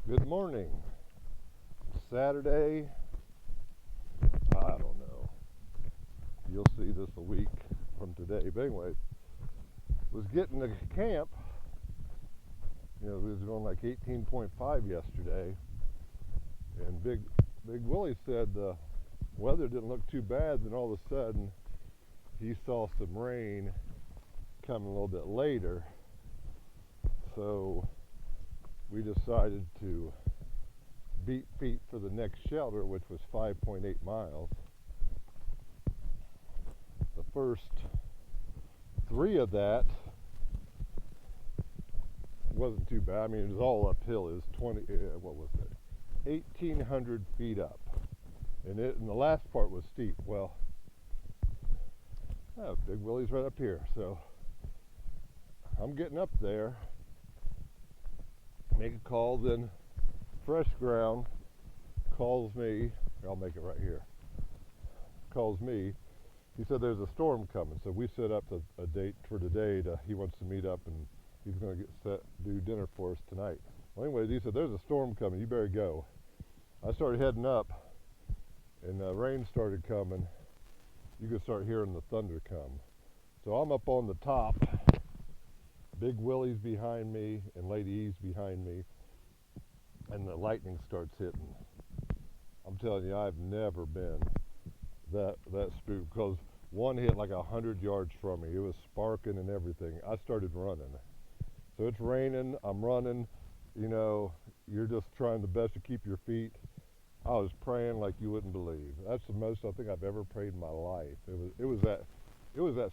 Good morning. Saturday, I don't know. You'll see this a week from today. But anyways, was getting to camp. We was going like 18.5 yesterday, and Big Willie said the weather didn't look too bad. Then all of a sudden, he saw some rain coming a little bit later. So we decided to beat feet for the next shelter, which was 5.8 miles. The first three of that wasn't too bad. I mean, it was all uphill. It was 1,800 feet up, and the last part was steep. Well, Big Willie's right up here, so I'm getting up there. Make a call, then Fresh Ground calls me. I'll make it right here. Calls me. He said there's a storm coming, so we set up a date for today. He wants to meet up, and he's going to do dinner for us tonight. Well, anyways, he said there's a storm coming. You better go. I started heading up, and the rain started coming. You could start hearing the thunder come. So I'm up on the top. Big Willie's behind me, and Lady E's behind me, and the lightning starts hitting. I'm telling you, I've never been that spooked, because one hit like 100 yards from me. It was sparking and everything. I started running. So it's raining, I'm running, you're just trying the best to keep your feet. I was praying like you wouldn't believe. That's the most I think I've ever prayed in my life. It was that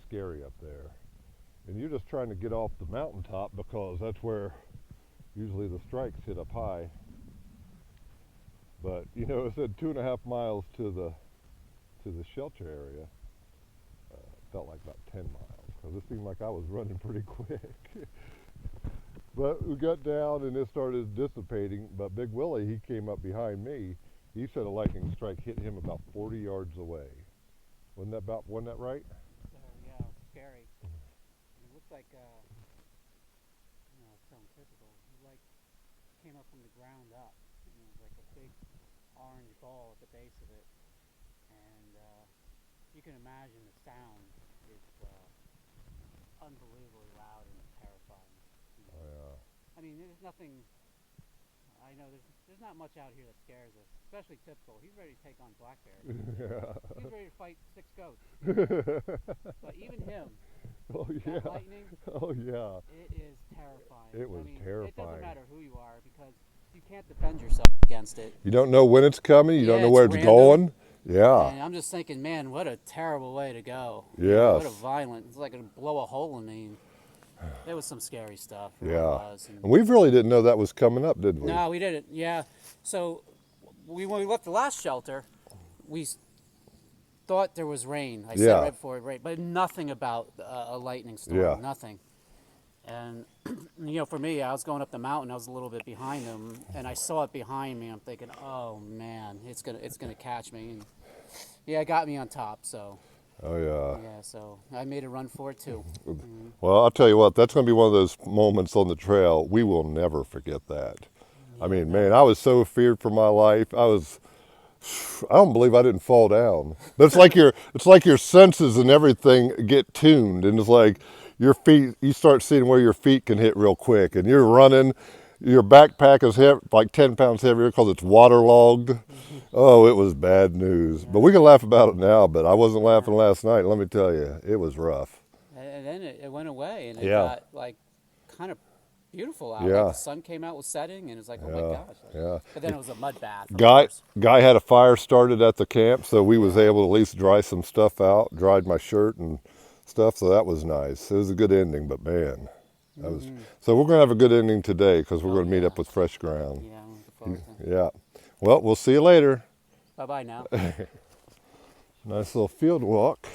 scary up there. And you're just trying to get off the mountaintop, because that's where usually the strikes hit up high. But it said 2.5 miles to the shelter area. Felt like about 10 miles, because it seemed like I was running pretty quick. But we got down and it started dissipating. But Big Willie, he came up behind me. He said a lightning strike hit him about 40 yards away. Wasn't that right? Yeah, scary. It looked like, it sounds typical. It came up from the ground up. It was like a big orange ball at the base of it. And you can imagine the sound. It's unbelievably loud and terrifying. Oh, yeah. I mean, there's nothing. I know there's not much out here that scares us, especially Typical. He's ready to take on Black Bear. Yeah. He's ready to fight 6 goats. But even him, Oh, yeah. that lightning, Oh, yeah. it is terrifying. It was terrifying. It doesn't matter who you are, because you can't defend yourself against it. You don't know when it's coming. You don't know where it's random. going. Yeah. And I'm just thinking, man, what a terrible way to go. Yes. What a violent. It's like it'd blow a hole in me. There was some scary stuff. Yeah. And we really didn't know that was coming up, did we? No, we didn't. Yeah. So when we left the last shelter, we thought there was rain. I said right before it rained, but nothing about a lightning storm. Yeah. Nothing. And for me, I was going up the mountain. I was a little bit behind them, and I saw it behind me. I'm thinking, oh man, it's gonna catch me. And yeah, it got me on top. So. Oh, yeah. Yeah, so I made a run for it too. Mm-hmm. Well, I'll tell you what, that's going to be one of those moments on the trail. We will never forget that. Yeah, I mean, man, I was so feared for my life. I don't believe I didn't fall down. But it's like your senses and everything get tuned, and it's like your feet, you start seeing where your feet can hit real quick, and you're running. Your backpack is like 10 pounds heavier because it's waterlogged. Oh, it was bad news. But we can laugh about it now, but I wasn't laughing last night. Let me tell you, it was rough. And then it went away, and it Yeah. got kind of beautiful out. Yeah. Like the sun came out, was setting, and it was like, oh my gosh. Yeah. But then it was a mud bath. Guy had a fire started at the camp, so we was able to at least dry some stuff out. Dried my shirt and stuff, so that was nice. It was a good ending, but man, that was. So we're gonna have a good ending today, because we're gonna meet up with Fresh Ground. Yeah, I'm looking forward to it. Yeah. Well, we'll see you later. Bye-bye now. Nice little field walk.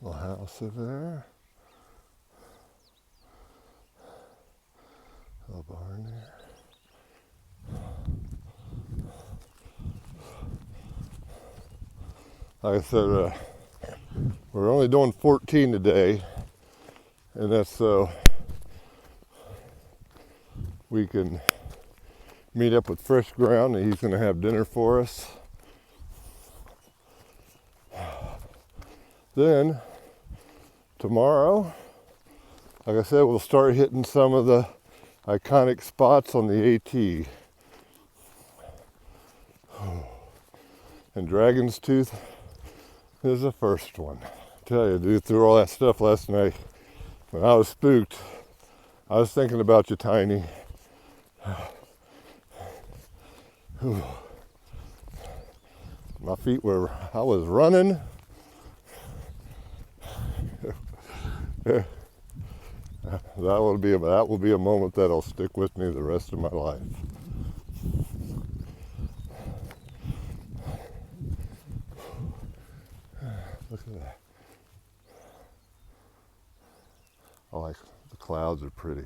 Little house over there. Little barn there. Like I said, we're only doing 14 today, and that's we can meet up with Fresh Ground and he's going to have dinner for us. Then tomorrow, like I said, we'll start hitting some of the iconic spots on the AT. And Dragon's Tooth is the first one. I tell you, dude, through all that stuff last night, when I was spooked, I was thinking about you, Tiny. My feet were, I was running. That will be a moment that'll stick with me the rest of my life. Look at that. I like the clouds are pretty.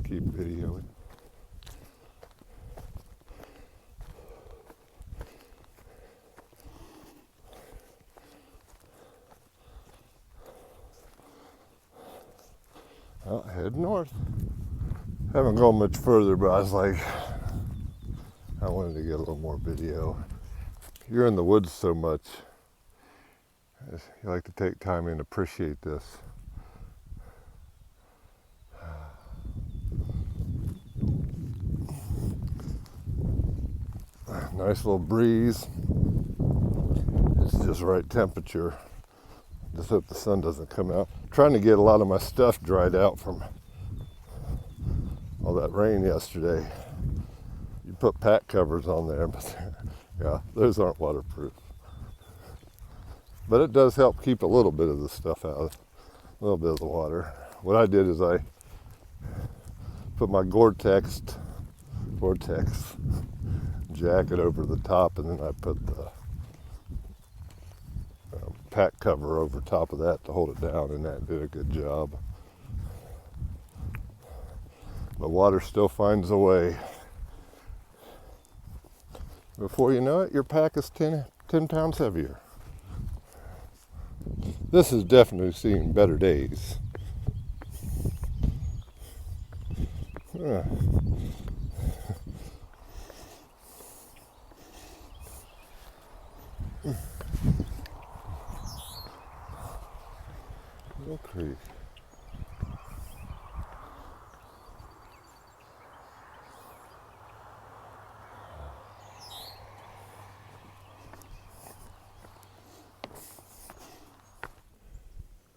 Keep videoing. Well, head north. Haven't gone much further, but I was like, I wanted to get a little more video. You're in the woods so much. You like to take time and appreciate this. Nice little breeze. It's just right temperature. Just hope the sun doesn't come out. Trying to get a lot of my stuff dried out from all that rain yesterday. You put pack covers on there, but yeah, those aren't waterproof. But it does help keep a little bit of the stuff out, a little bit of the water. What I did is I put my Gore-Tex jacket over the top, and then I put the pack cover over top of that to hold it down, and that did a good job. The water still finds a way. Before you know it, your pack is 10 pounds heavier. This has definitely seen better days. Yeah. Little creek.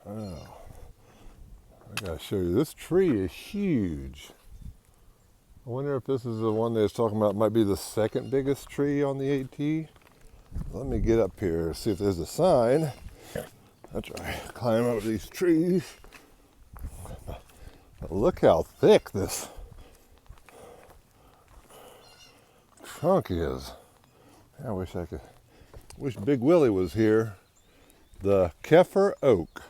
Oh, I gotta show you. This tree is huge. I wonder if this is the one they was talking about. It might be the second biggest tree on the AT. Let me get up here, see if there's a sign. I'll try to climb over these trees. But look how thick this trunk is. I wish Big Willie was here. The Kefir oak.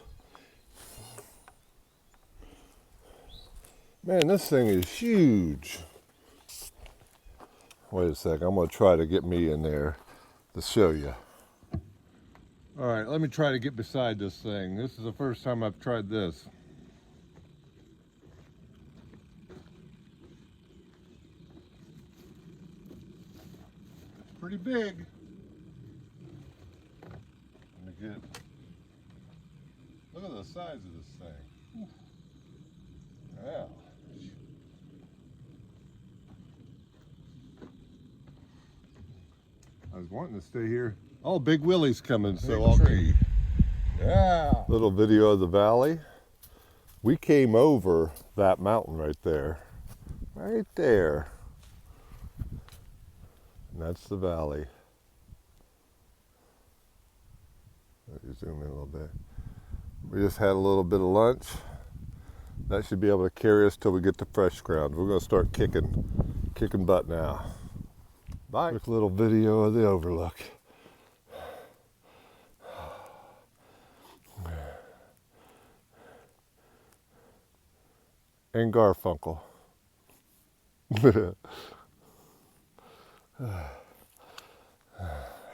Man, this thing is huge. Wait a sec, I'm gonna try to get me in there to show you. All right, let me try to get beside this thing. This is the first time I've tried this. It's pretty big. Let me get, look at the size of this thing. Yeah. I was wanting to stay here. Oh, Big Willie's coming, so I'll tree. Yeah. Little video of the valley. We came over that mountain right there. Right there. And that's the valley. Let me zoom in a little bit. We just had a little bit of lunch. That should be able to carry us till we get to Fresh Ground. We're gonna start kicking butt now. Bye. Quick little video of the overlook. And Garfunkel.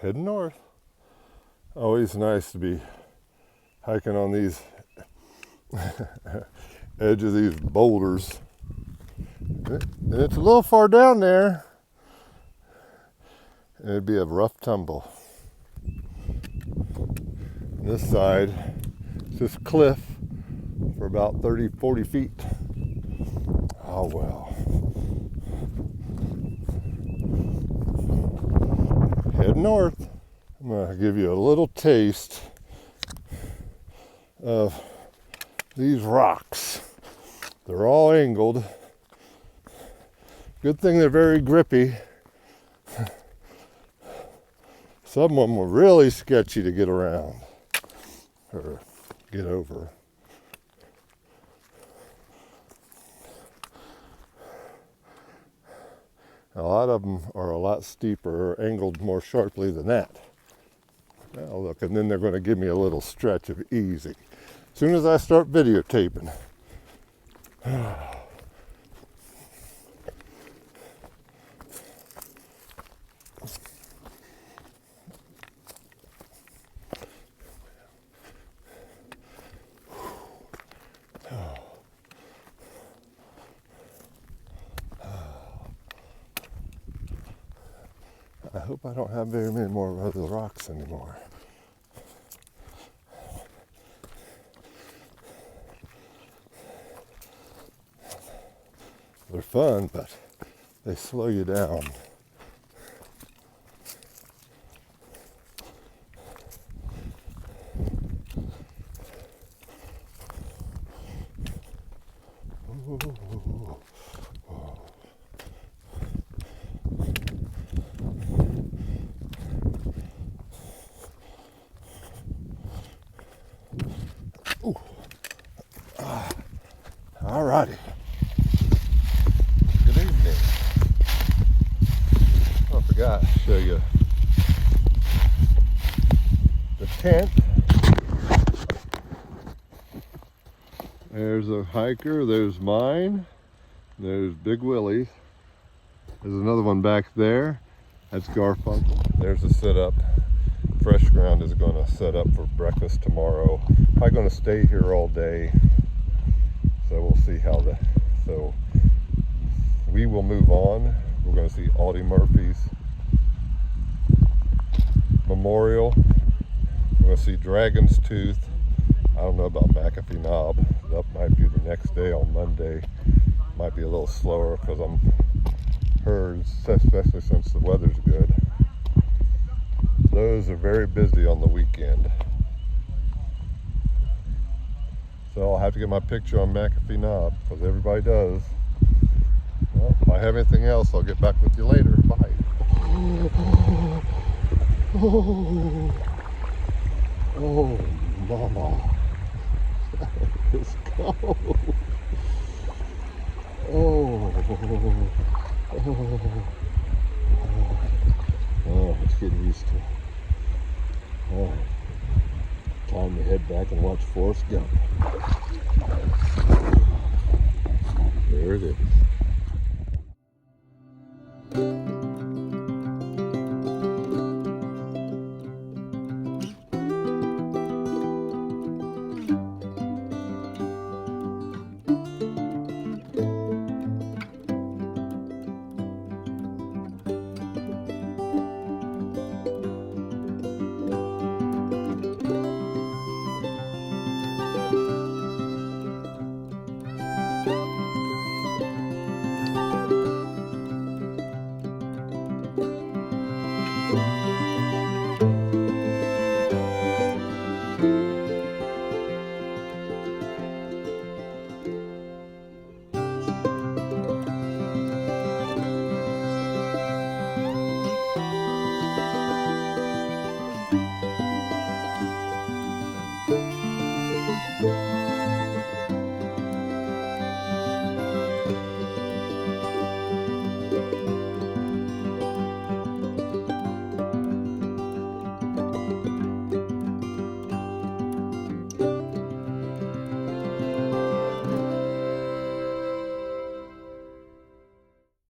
heading north. Always nice to be hiking on these edge of these boulders. And it's a little far down there. It'd be a rough tumble. This side, it's this cliff for about 30, 40 feet. Oh well. Head north. I'm going to give you a little taste of these rocks. They're all angled. Good thing they're very grippy. Some of them were really sketchy to get around or get over. A lot of them are a lot steeper or angled more sharply than that. Now look, and then they're going to give me a little stretch of easy. As soon as I start videotaping. I hope I don't have very many more of the rocks anymore. They're fun, but they slow you down. All righty. Good evening. Oh, I forgot to show you the tent. There's a hiker, there's mine, there's Big Willie's. There's another one back there. That's Garfunkel. There's a setup. Fresh Ground is going to set up for breakfast tomorrow. I'm going to stay here all day. So we'll see how so we will move on. We're going to see Audie Murphy's Memorial. We're going to see Dragon's Tooth. I don't know about McAfee Knob. That might be the next day on Monday. Might be a little slower because I'm heard, especially since the weather's good. Those are very busy on the weekend. So I'll have to get my picture on McAfee Knob because everybody does. Well, if I have anything else, I'll get back with you later. Bye. Oh, mama. Let's go. Oh, it's getting used to it. Oh. Time to head back and watch Forrest Gump. There it is.